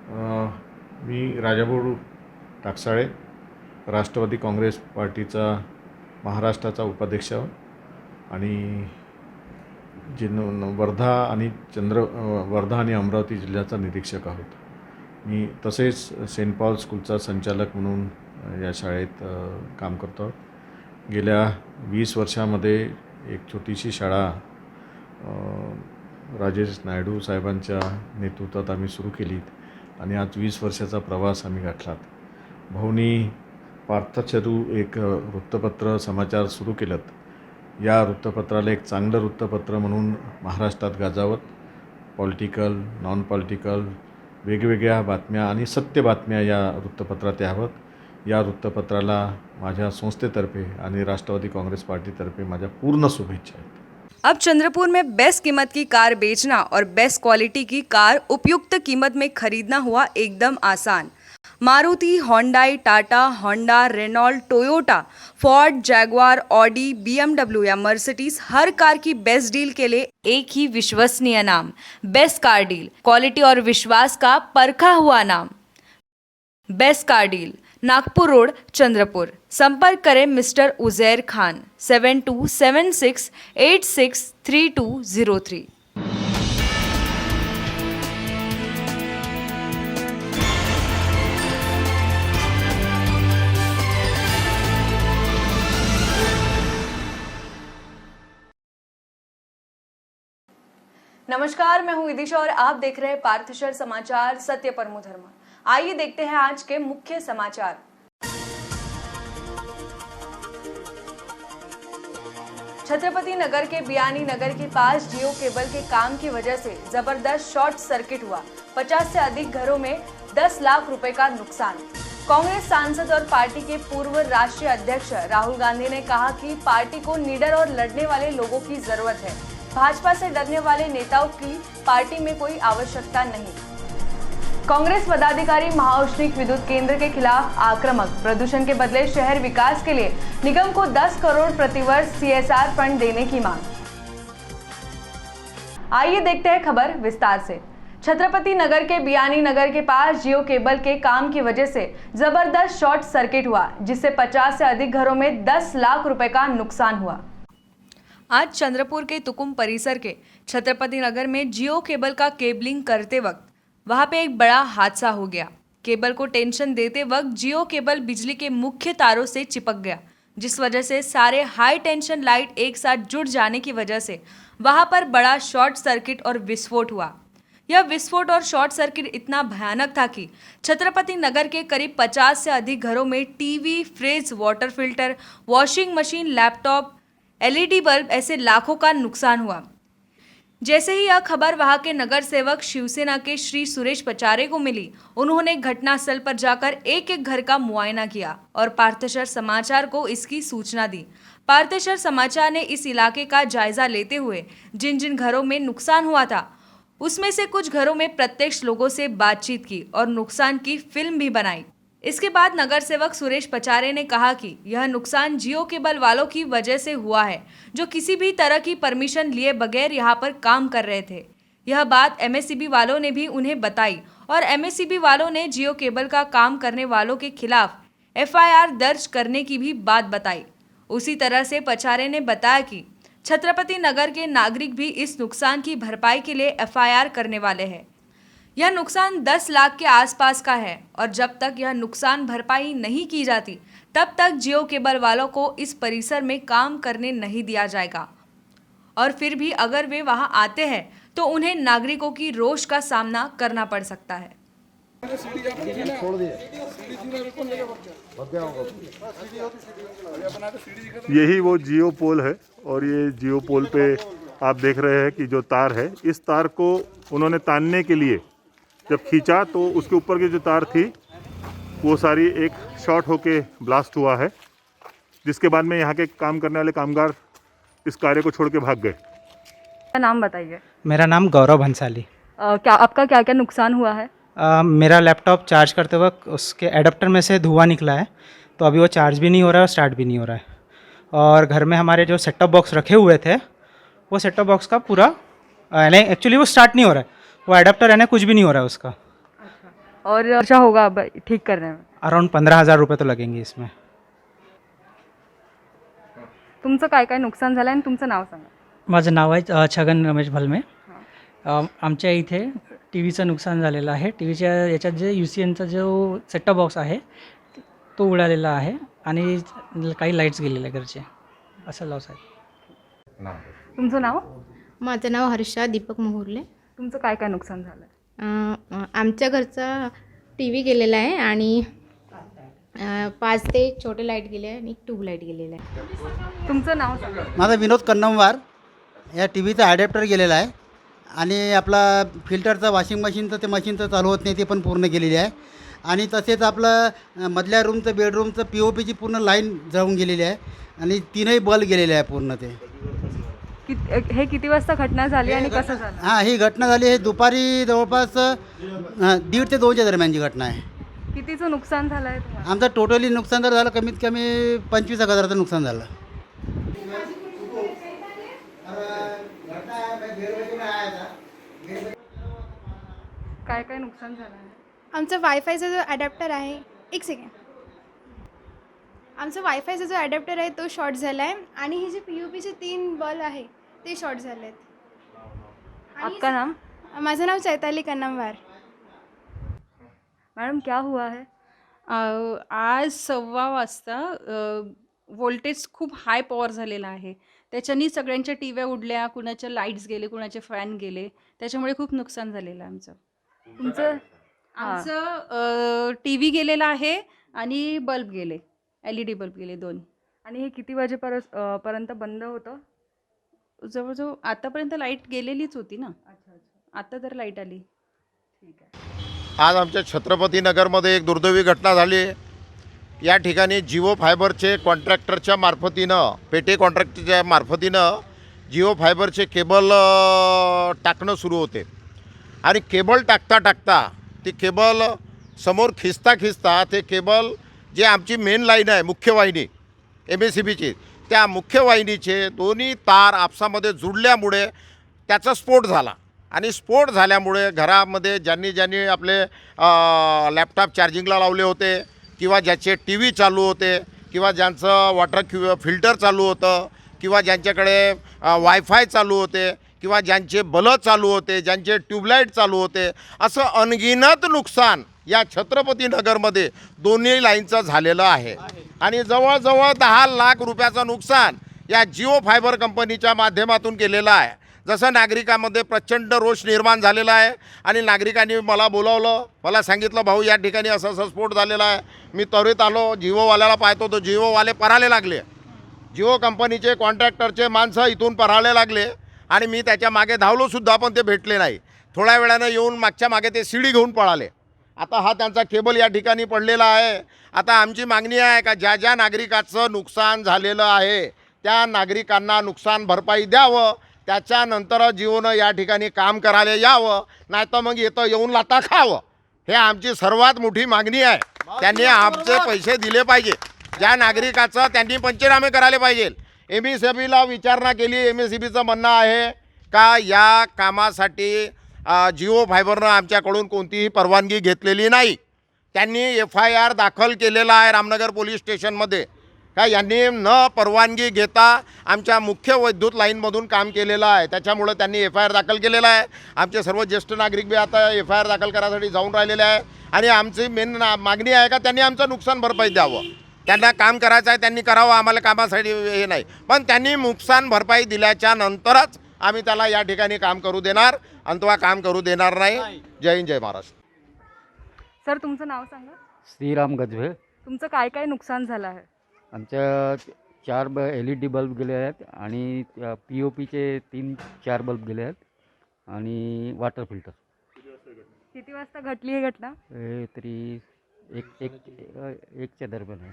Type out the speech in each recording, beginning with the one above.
मी राजाभाऊ टाकसाळे, राष्ट्रवादी काँग्रेस पार्टीचा महाराष्ट्राचा उपाध्यक्ष आणि वर्धा आणि अमरावती जिल्ह्याचा निरीक्षक आहोत. मी तसेच सेंट पॉल स्कूलचा संचालक म्हणून या शाळेत काम करतो. गेल्या 20 वर्षामध्ये एक छोटीशी शाळा राजेश नायडू साहेबांच्या नेतृत्वात आम्ही सुरू केली आणि आज 20 वर्षाचा प्रवास आम्ही गाठलात. भाऊनी पार्थचरू एक वृत्तपत्र समाचार सुरू केलं. या वृत्तपत्राला एक चांगलं वृत्तपत्र म्हणून महाराष्ट्रात गाजावत पॉलिटिकल, नॉन पॉलिटिकल वेगवेगळ्या बातम्या आणि सत्य बातम्या या वृत्तपत्रात यावत. या वृत्तपत्राला माझ्या संस्थेतर्फे आणि राष्ट्रवादी काँग्रेस पार्टीतर्फे माझ्या पूर्ण शुभेच्छा आहेत. अब चंद्रपुर में बेस्ट कीमत की कार बेचना और बेस्ट क्वालिटी की कार उपयुक्त कीमत में खरीदना हुआ एकदम आसान. Maruti, Hyundai, Tata, Honda, Renault, Toyota, Ford, Jaguar, Audi, BMW या मर्सिडीज, हर कार की बेस्ट डील के लिए एक ही विश्वसनीय नाम, बेस्ट कार डील. क्वालिटी और विश्वास का परखा हुआ नाम, best car deal, Nagpur road, Chandrapur. संपर्क करें मिस्टर उजैर खान 7276863203. नमस्कार, मैं हूं विदिशा और आप देख रहे हैं पार्थशर समाचार सत्य परमो धर्म. आइए देखते हैं आज के मुख्य समाचार. छत्रपति नगर के बियानी नगर के पास जियो केबल के काम की वजह से जबरदस्त शॉर्ट सर्किट हुआ. 50 से अधिक घरों में 10 लाख रुपए का नुकसान. कांग्रेस सांसद और पार्टी के पूर्व राष्ट्रीय अध्यक्ष राहुल गांधी ने कहा कि पार्टी को निडर और लड़ने वाले लोगों की जरूरत है. भाजपा से डरने वाले नेताओं की पार्टी में कोई आवश्यकता नहीं. कांग्रेस पदाधिकारी महाऔष्णिक विद्युत केंद्र के खिलाफ आक्रामक. प्रदूषण के बदले शहर विकास के लिए निगम को 10 करोड़ प्रतिवर्ष CSR फंड देने की मांग. आइए देखते हैं खबर विस्तार से. छत्रपति नगर के बियानी नगर के पास जियो केबल के काम की वजह से जबरदस्त शॉर्ट सर्किट हुआ, जिससे 50 से अधिक घरों में 10 लाख रुपए का नुकसान हुआ. आज चंद्रपुर के तुकुम परिसर के छत्रपति नगर में जियो केबल का केबलिंग करते वक्त वहां पे एक बड़ा हादसा हो गया. केबल को टेंशन देते वक्त जियो केबल बिजली के मुख्य तारों से चिपक गया, जिस वजह से सारे हाई टेंशन लाइट एक साथ जुड़ जाने की वजह से वहां पर बड़ा शॉर्ट सर्किट और विस्फोट हुआ. यह विस्फोट और शॉर्ट सर्किट इतना भयानक था कि छत्रपति नगर के करीब 50 से अधिक घरों में TV, fridge, water filter, washing machine, laptop, LED bulb ऐसे लाखों का नुकसान हुआ. जैसे ही यह खबर वहां के नगर सेवक शिवसेना के श्री सुरेश पचारे को मिली, उन्होंने घटनास्थल पर जाकर एक एक घर का मुआयना किया और पार्थशर समाचार को इसकी सूचना दी. पार्थशर समाचार ने इस इलाके का जायजा लेते हुए जिन जिन घरों में नुकसान हुआ था उसमें से कुछ घरों में प्रत्यक्ष लोगों से बातचीत की और नुकसान की फिल्म भी बनाई. इसके बाद नगर सेवक सुरेश पचारे ने कहा कि यह नुकसान जियो केबल वालों की वजह से हुआ है, जो किसी भी तरह की परमिशन लिए बगैर यहाँ पर काम कर रहे थे. यह बात MSCB वालों ने भी उन्हें बताई और MSCB वालों ने जियो केबल का काम करने वालों के खिलाफ FIR दर्ज करने की भी बात बताई. उसी तरह से पचारे ने बताया कि छत्रपति नगर के नागरिक भी इस नुकसान की भरपाई के लिए FIR करने वाले हैं. यह नुकसान 10 लाख के आसपास का है और जब तक यह नुकसान भरपाई नहीं की जाती तब तक जियो केबल वालों को इस परिसर में काम करने नहीं दिया जाएगा. और फिर भी अगर वे वहां आते हैं तो उन्हें नागरिकों की रोष का सामना करना पड़ सकता है. यही वो जियो पोल है और ये जियो पोल पे आप देख रहे हैं कि जो तार है, इस तार को उन्होंने तानने के लिए जब खींचा तो उसके ऊपर की जो तार थी वो सारी एक शॉर्ट होके ब्लास्ट हुआ है, जिसके बाद में यहाँ के काम करने वाले कामगार इस कार्य को छोड़ के भाग गए. नाम बताइए. मेरा नाम गौरव भंसाली. क्या आपका क्या क्या नुकसान हुआ है? मेरा लैपटॉप चार्ज करते वक्त उसके एडाप्टर में से धुआं निकला है, तो अभी वो चार्ज भी नहीं हो रहा है और स्टार्ट भी नहीं हो रहा है. और घर में हमारे जो सेटअप बॉक्स रखे हुए थे वो सेटअप बॉक्स का पूरा यानी एक्चुअली वो स्टार्ट नहीं हो रहा है, वो एडाप्टर यानी कुछ भी नहीं हो रहा है उसका. और खर्चा होगा अब ठीक करने में? अराउंड 15,000 रुपये तो लगेंगे इसमें. तुमचं काय काय नुकसान झालं आणि तुमचं नाव सांगा. माझं नाव आहे छगन रमेश भलमे. आमच्या इथे टी व्हीचं नुकसान झालेलं आहे. टी व्हीच्या याच्यात जे UCNचा जो सेटअप बॉक्स आहे तो उडालेला आहे आणि काही लाईट्स गेलेले आहे घरचे, असं लॉस आहे. तुमचं नाव? माझं नाव हर्षा दीपक मोहुर्ले. तुमचं काय काय नुकसान झालं? आमच्या घरचा टी व्ही गेलेला आहे आणि 5 ते छोटे लाईट गेले आहे आणि एक ट्यूबलाईट गेलेला आहे. तुमचं नाव सांगा. माझा विनोद कन्नमवार. या टी व्हीचा ॲडॅप्टर गेलेला आहे आणि आपला फिल्टरचं वॉशिंग मशीनचं ते मशीनचं चालू होत नाही ते पण पूर्ण गेलेली आहे. आणि तसेच आपलं मधल्या रूमचं बेडरूमचं POPची पूर्ण लाईन जळून गेलेली आहे आणि 3ही बल्ब गेलेले आहे पूर्ण ते. हे किती वाजता घटना झाली आणि कसं झालं? हां, ही घटना झाली आहे दुपारी जवळपास 1:30 ते 2च्या दरम्यानची घटना आहे. कितीचं नुकसान झालं आहे तुम्हाला? आमचं टोटली नुकसान जर झालं कमीत कमी 25,000चं नुकसान झालं. काय काय नुकसान झालं आहे? आमचा वायफायचा जो ॲडॅप्टर आहे, एक सेकंड, आमचा वायफायचा जो ॲडॅप्टर आहे तो शॉर्ट झाला आहे आणि हे जे POPचे 3 बल्ब आहे ते शॉर्ट झाले आहेत. आपका नाम? माझं नाव चैताली कन्नमवार. मैडम क्या हुआ है? आज 1:15 वाजता व्होल्टेज खूप हाय पॉवर झालेला आहे. त्याच्यानी सगळ्यांच्या टीव्या उडल्या, कुणाच्या लाईट्स गेले, कुणाचे फॅन गेले. त्याच्यामुळे खूप नुकसान झालेलं आहे आमचं. तुमचं? आमचं टी व्ही गेलेला आहे आणि बल्ब गेले, LED बल्ब गेले 2. आणि हे किती वाजेपर्यंत बंद होतं? जवळजवळ आतापर्यंत लाईट गेलेलीच होती ना. आता तर लाईट आली. ठीक आहे. आज आमच्या छत्रपती नगरमध्ये एक दुर्दैवी घटना झाली. या ठिकाणी जिओ फायबरचे कॉन्ट्रॅक्टरच्या मार्फतीनं, पेटे कॉन्ट्रॅक्टरच्या मार्फतीनं जिओ फायबरचे केबल टाकणं सुरू होते आणि केबल टाकता टाकता ती केबल समोर खिचता ते केबल जे आमची मेन लाईन आहे, मुख्य वाहिनी MSCBची, त्या मुख्य वाहिनीचे दोन्ही तार आपसामध्ये जुडल्यामुळे त्याचा स्फोट झाला. आणि स्फोट झाल्यामुळे घरामध्ये ज्यांनी आपले लॅपटॉप चार्जिंगला लावले होते किंवा ज्याचे TV चालू होते किंवा ज्यांचं वॉटर फिल्टर चालू होतं किंवा ज्यांच्याकडे वायफाय चालू होते किंवा ज्यांचे बल्ब चालू होते, ज्यांचे ट्यूबलाईट चालू होते, असं अनगिनत नुकसान या छत्रपती नगरमध्ये दोन्ही लाईनचं झालेलं आहे. आणि जवळजवळ 10 लाख रुपयाचं नुकसान या जिओ फायबर कंपनीच्या माध्यमातून केलेलं आहे. जसं नागरिकांमध्ये प्रचंड रोष निर्माण झालेला आहे आणि नागरिकांनी मला बोलावलं, मला सांगितलं भाऊ या ठिकाणी असं स्फोट झालेला आहे. मी त्वरित आलो, जिओवाल्याला पाहतो तो जिओवाले पराले लागले. जिओ कंपनीचे कॉन्ट्रॅक्टरचे माणसं इथून पराले लागले आणि मी त्याच्या मागे धावलोसुद्धा पण ते भेटले नाही. थोड्या वेळानं येऊन मागच्या मागे ते शिडी घेऊन पळाले. आता हा त्यांचा केबल या ठिकाणी पडलेला आहे. आता आमची मागणी आहे का ज्या नागरिकाचं नुकसान झालेलं आहे त्या नागरिकांना नुकसान भरपाई द्यावं. त्याच्यानंतर जिओनं या ठिकाणी काम करायला यावं, नाही तर मग येऊन लाता खावं. हे आमची सर्वात मोठी मागणी आहे. त्यांनी आमचे पैसे दिले पाहिजे. ज्या नागरिकाचं त्यांनी पंचनामे करायला पाहिजे. MSCBला विचारणा केली. MSCBचं म्हणणं आहे का या कामासाठी जिओ फायबरनं आमच्याकडून कोणतीही परवानगी घेतलेली नाही. त्यांनी FIR दाखल केलेला आहे रामनगर पोलीस स्टेशनमध्ये का यांनी न परवानगी घेता आमच्या मुख्य विद्युत लाईनमधून काम केलेलं आहे. त्याच्यामुळं त्यांनी FIR दाखल केलेला आहे. आमचे सर्व ज्येष्ठ नागरिक बी आता FIR दाखल करायसाठी जाऊन राहिलेले आहे आणि आमची मेन मागणी आहे का त्यांनी आमचं नुकसान भरपाई द्यावं. त्यांना काम करायचं आहे, त्यांनी करावं, आम्हाला कामासाठी हे नाही. पण त्यांनी नुकसान भरपाई दिल्याच्या नंतरच आम्ही त्याला या ठिकाणी काम करू देणार, अंतवा काम करू देणार नाही. जय हिंद, जय महाराष्ट्र. सर तुमचं नाव सांगा. श्रीराम गजबे. तुमचं काय काय नुकसान झालं आहे? आमच्या 4 LED बल्ब गेले आहेत आणि POPचे 3-4 बल्ब गेले आहेत आणि वॉटर फिल्टर. किती वाजता घडली ही घटना? हे तरी एकच्या दरम्यान आहे.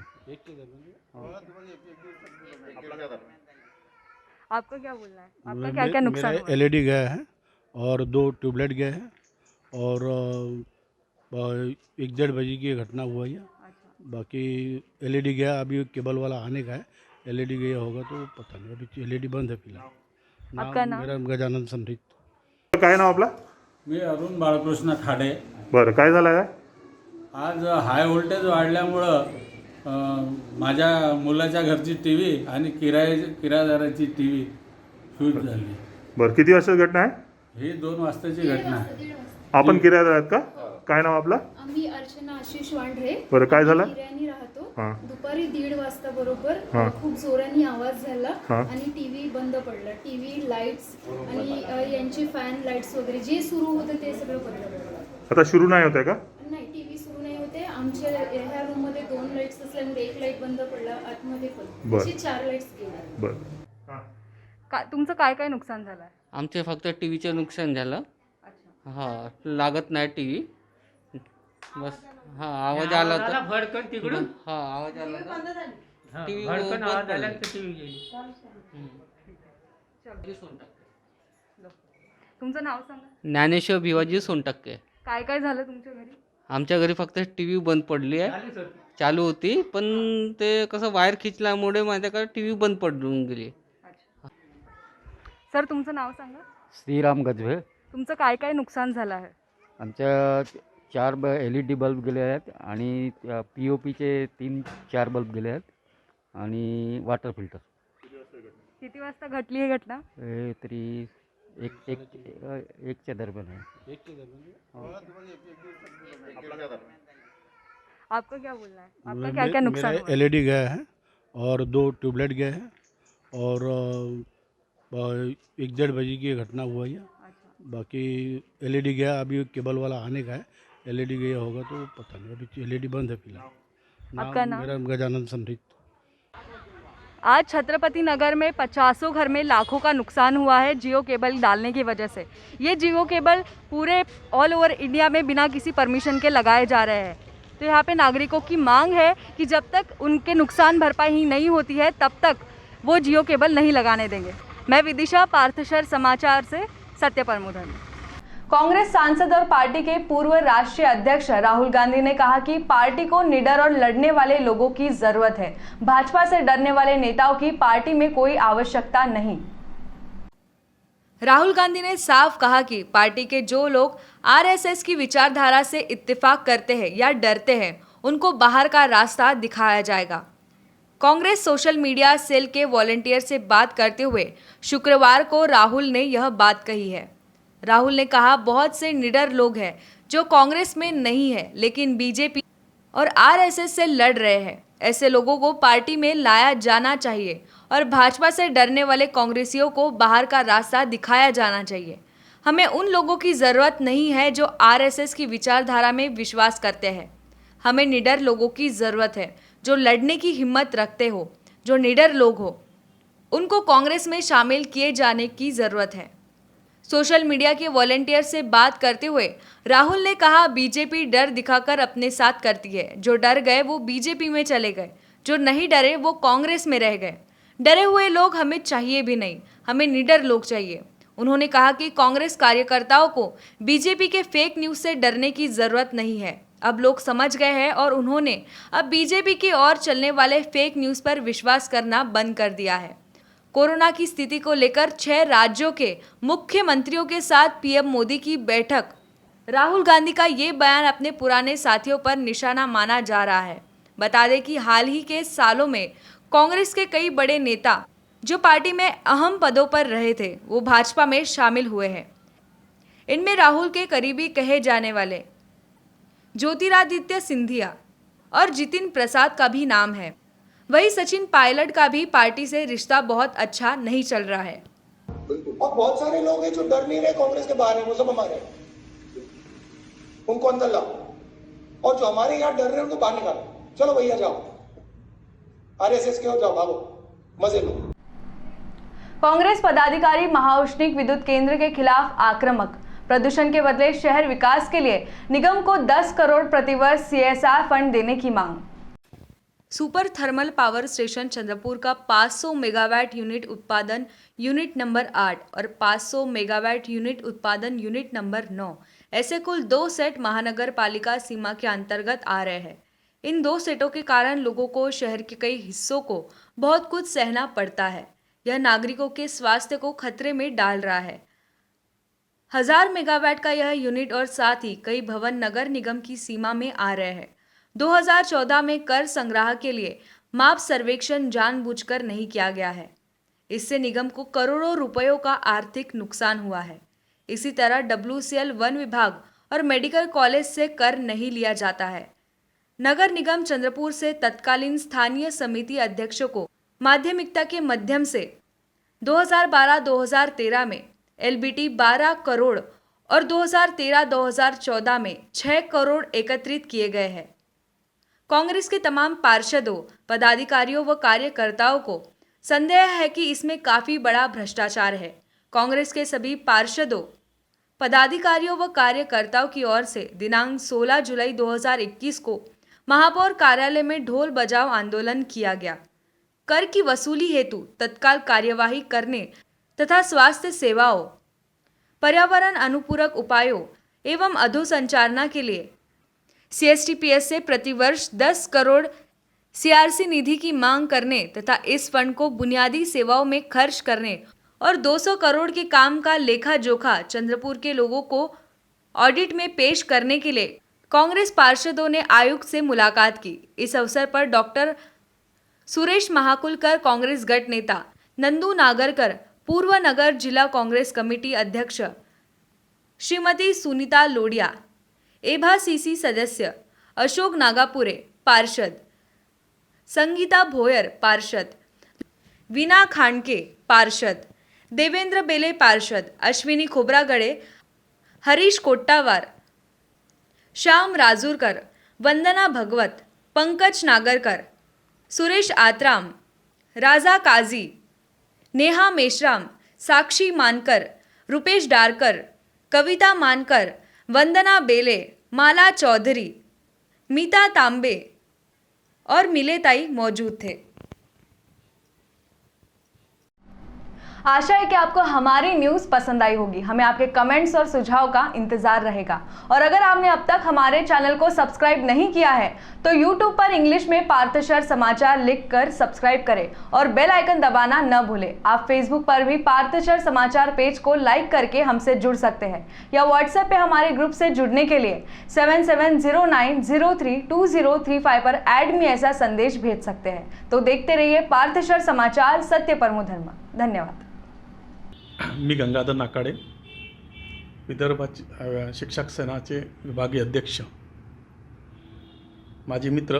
आपका क्या बोलना है? आपका क्या क्या नुकसान हुआ? LED गया है और 2 ट्यूबलाइट गए हैं और 1-1:30 बजे की घटना हुआ है. बाकी LED गया, अभी केबल वाला आने का है. LED गया होगा तो पता नहीं, अभी LED बंद है फिलहाल. आपका नाम? मेरा गजानन संधित. काय नाव आपला? मी अरुण बाळकृष्ण खाडे. बरं, काय झालं आहे? आज हाय व्होल्टेज वाढल्यामुळं माझ्या मुलाच्या घरची टी व्ही आणि किरायदाराची टी व्ही फ्यूज झाली. बरं, किती वाजताची घटना आहे? ही 2 वाजताची घटना आहे. आपण किरायादार आहेत का? काय नाव आपलं? आम्ही अर्चना आशिष वांढरे. बरं, काय झालं? किरायानी राहतो. हां. दुपारी 1:30 वाजता बरोबर हां. खूप जोराने आवाज झाला हां. आणि टीव्ही बंद पडला. टीव्ही, लाईट्स आणि यांचे फॅन लाईट्स वगैरे जे सुरू होते ते सगळं बंद पडलं. आता सुरू नाही होत आहे का? नाही, टीव्ही सुरू नाही होते. आमच्या ह्या रूम मध्ये 2 लाईट्स असल्यामुळे एक लाईट बंद पडला, आतमध्ये पण बरं. अशी 4 लाईट्स गेल्या. बरं. तुमचं काय काय नुकसान झालं आहे? आमचे फक्त टी व्हीचं नुकसान झालं. हां, लागत नाही टी व्ही. बस हां, आवाज आला होता. भडकन तिकडून हां, आवाज आला होता. टी व्ही भडकन आवाज आला तर टी व्ही गेली. तुमचं नाव सांगा. ज्ञानेश्वर भिवाजी सोनटक्के. काय काय झालं तुमच्या घरी? आमच्या घरी फक्त टी व्ही बंद पडली आहे. चालू होती पण ते कसं वायर खिचल्यामुळे माझ्याकडे टी व्ही बंद पडून गेली. सर तुमचं नाव सांगा. श्रीराम गजबे. तुमचं काय काय नुकसान झालं आहे? आमच्या 4 LED बल्ब गेले आहेत आणि POPचे 3-4 बल्ब गेले आहेत आणि वॉटर फिल्टर. किती वाजता घडली ही घटना? हे तरी एकच्या दरम्यान आहे. आपका क्या बोलना है? आपका क्या क्या नुकसान हुआ? LED गया है और 2 ट्यूबलाइट गए हैं और 1-1:30 बजे की घटना हुआ है. बाकी LED गया, अभी केबल वाला आने का है. LED गया होगा तो पता नहीं, अभी LED बंद है फिलहाल. आपका नाम? मेरा गजानन संरित. आज छत्रपति नगर में 50 घर में लाखों का नुकसान हुआ है जियो केबल डालने की वजह से। ये जियो केबल पूरे ऑल ओवर इंडिया में बिना किसी परमिशन के लगाए जा रहे हैं। तो यहाँ पे नागरिकों की मांग है कि जब तक उनके नुकसान भरपाई ही नहीं होती है तब तक वो जियो केबल नहीं लगाने देंगे। मैं विदिशा, पार्थशर समाचार से सत्य परमोधन। कांग्रेस सांसद और पार्टी के पूर्व राष्ट्रीय अध्यक्ष राहुल गांधी ने कहा कि पार्टी को निडर और लड़ने वाले लोगों की जरूरत है। भाजपा से डरने वाले नेताओं की पार्टी में कोई आवश्यकता नहीं। राहुल गांधी ने साफ कहा कि पार्टी के जो लोग आरएसएस की विचारधारा से इत्तेफाक करते हैं या डरते हैं उनको बाहर का रास्ता दिखाया जाएगा। कांग्रेस सोशल मीडिया सेल के वॉलंटियर से बात करते हुए शुक्रवार को राहुल ने यह बात कही है। राहुल ने कहा, बहुत से निडर लोग हैं जो कांग्रेस में नहीं है लेकिन बीजेपी और आरएसएस से लड़ रहे हैं। ऐसे लोगों को पार्टी में लाया जाना चाहिए और भाजपा से डरने वाले कांग्रेसियों को बाहर का रास्ता दिखाया जाना चाहिए। हमें उन लोगों की ज़रूरत नहीं है जो आरएसएस की विचारधारा में विश्वास करते हैं। हमें निडर लोगों की ज़रूरत है जो लड़ने की हिम्मत रखते हो, जो निडर लोग हो उनको कांग्रेस में शामिल किए जाने की ज़रूरत है। सोशल मीडिया के वॉलंटियर से बात करते हुए राहुल ने कहा, बीजेपी डर दिखाकर अपने साथ करती है। जो डर गए वो बीजेपी में चले गए, जो नहीं डरे वो कांग्रेस में रह गए। डरे हुए लोग हमें चाहिए भी नहीं, हमें निडर लोग चाहिए। उन्होंने कहा कि कांग्रेस कार्यकर्ताओं को बीजेपी के फेक न्यूज़ से डरने की ज़रूरत नहीं है। अब लोग समझ गए हैं और उन्होंने अब बीजेपी की ओर चलने वाले फेक न्यूज़ पर विश्वास करना बंद कर दिया है। कोरोना की स्थिति को लेकर 6 राज्यों के मुख्यमंत्रियों के साथ पीएम मोदी की बैठक। राहुल गांधी का ये बयान अपने पुराने साथियों पर निशाना माना जा रहा है। बता दें कि हाल ही के सालों में कांग्रेस के कई बड़े नेता जो पार्टी में अहम पदों पर रहे थे वो भाजपा में शामिल हुए हैं। इनमें राहुल के करीबी कहे जाने वाले ज्योतिरादित्य सिंधिया और जितिन प्रसाद का भी नाम है। वही सचिन पायलट का भी पार्टी से रिश्ता बहुत अच्छा नहीं चल रहा है। और बहुत सारे लोग हैं जो डर नहीं रहे कांग्रेस के बाहर है, वो सब हमारे हैं। उनको अंदर लाओ और जो हमारे यहाँ डर रहे हैं उनको बाहर निकालो। चलो भैया जाओ, आरएसएस के हो जाओ, भागो, मजे लो। कांग्रेस पदाधिकारी महाउष्णिक विद्युत केंद्र के खिलाफ आक्रामक। प्रदूषण के बदले शहर विकास के लिए निगम को 10 करोड़ प्रतिवर्ष CSR फंड देने की मांग। Super thermal power station Chandrapur का 500 मेगावाट यूनिट उत्पादन यूनिट नंबर 8 और 500 मेगावाट यूनिट उत्पादन यूनिट नंबर 9 ऐसे कुल 2 सेट महानगर पालिका सीमा के अंतर्गत आ रहे हैं। इन 2 सेटों के कारण लोगों को शहर के कई हिस्सों को बहुत कुछ सहना पड़ता है। यह नागरिकों के स्वास्थ्य को खतरे में डाल रहा है। 1000 मेगावाट का यह यूनिट और साथ ही कई भवन नगर निगम की सीमा में आ रहे हैं। 2014 में कर संग्रह के लिए माप सर्वेक्षण जानबूझकर नहीं किया गया है। इससे निगम को करोड़ों रुपयों का आर्थिक नुकसान हुआ है। इसी तरह WCL वन विभाग और मेडिकल कॉलेज से कर नहीं लिया जाता है। नगर निगम चंद्रपुर से तत्कालीन स्थानीय समिति अध्यक्षों को माध्यमिकता के माध्यम से 2012-2013 में LBT 12 करोड़ और 2013-2014 में 6 करोड़ एकत्रित किए गए हैं। कांग्रेस के तमाम पार्षदों, पदाधिकारियों व कार्यकर्ताओं को संदेह है कि इसमें काफी बड़ा भ्रष्टाचार है। कांग्रेस के सभी पार्षदों, पदाधिकारियों व कार्यकर्ताओं की ओर से दिनांक 16 जुलाई 2021 को महापौर कार्यालय में ढोल बजाओ आंदोलन किया गया। कर की वसूली हेतु तत्काल कार्यवाही करने तथा स्वास्थ्य सेवाओं, पर्यावरण अनुपूरक उपायों एवं अधोसंचालना के लिए CSTPS से प्रतिवर्ष 10 करोड़ CRC निधि की मांग करने तथा इस फंड को बुनियादी सेवाओं में खर्च करने और 200 करोड़ के काम का लेखा जोखा चंद्रपुर के लोगों को ऑडिट में पेश करने के लिए कांग्रेस पार्षदों ने आयुक्त से मुलाकात की। इस अवसर पर डॉक्टर सुरेश महाकुलकर, कांग्रेस गट नेता नंदू नागरकर, पूर्व नगर जिला कांग्रेस कमेटी अध्यक्ष श्रीमती सुनीता लोडिया, एभा CC सदस्य अशोक नागापुरे पार्षद, संगीता भोयर पार्षद, वीना खांडके पार्षद, देवेंद्र बेले पार्षद, अश्विनी खोब्रागडे, हरीश कोट्टावार, श्याम राजूरकर, वंदना भगवत, पंकज नागरकर, सुरेश आत्राम, राजा काजी, नेहा मेश्राम, साक्षी मानकर, रुपेश डारकर, कविता मानकर, वंदना बेले, माला चौधरी, मीता तांबे और मिलेताई मौजूद थे। आशा है कि आपको हमारी न्यूज़ पसंद आई होगी। हमें आपके कमेंट्स और सुझाव का इंतजार रहेगा। और अगर आपने अब तक हमारे चैनल को सब्सक्राइब नहीं किया है तो YouTube पर इंग्लिश में पार्थशर समाचार लिखकर सब्सक्राइब करें और बेल आइकन दबाना न भूलें। आप Facebook पर भी पार्थशर समाचार पेज को लाइक करके हमसे जुड़ सकते हैं या WhatsApp पे हमारे ग्रुप से जुड़ने के लिए 7709032035 पर ऐड मी ऐसा संदेश भेज सकते हैं। तो देखते रहिए पार्थशर समाचार, सत्य परमो धर्म। धन्यवाद। मी गंगाधर नाकाडे, विदर्भ शिक्षक सेनाचे विभागीय अध्यक्ष, माझे मित्र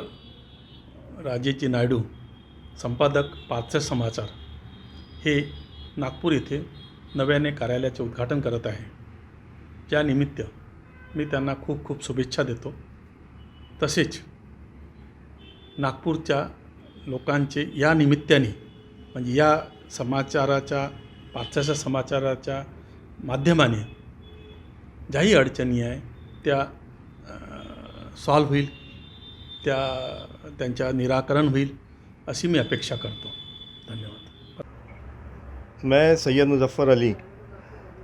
राजेशजी नायडू, संपादक पार्थशर समाचार, हे नागपूर येथे नव्याने कार्यालयाचे उद्घाटन करत आहे। या निमित्त मी त्यांना खूप खूप शुभेच्छा देतो। तसेच नागपूरच्या लोकांचे या निमित्ताने म्हणजे या समाचाराच्या पार्थशर समाचाराच्या माध्यमाने ज्याही अडचणी आहे त्या सॉल्व होईल, त्यांच्या निराकरण होईल अशी मी अपेक्षा करतो। धन्यवाद। मैं सैयद मुजफ्फर अली,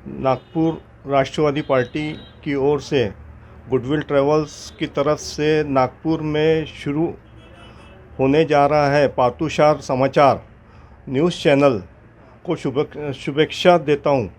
नागपुर राष्ट्रवादी पार्टी की ओर से गुडविल ट्रैवल्स की तरफ से नागपुर में शुरू होने जा रहा है पार्थशर समाचार न्यूज़ चैनल को शुभेच्छा देता हूँ।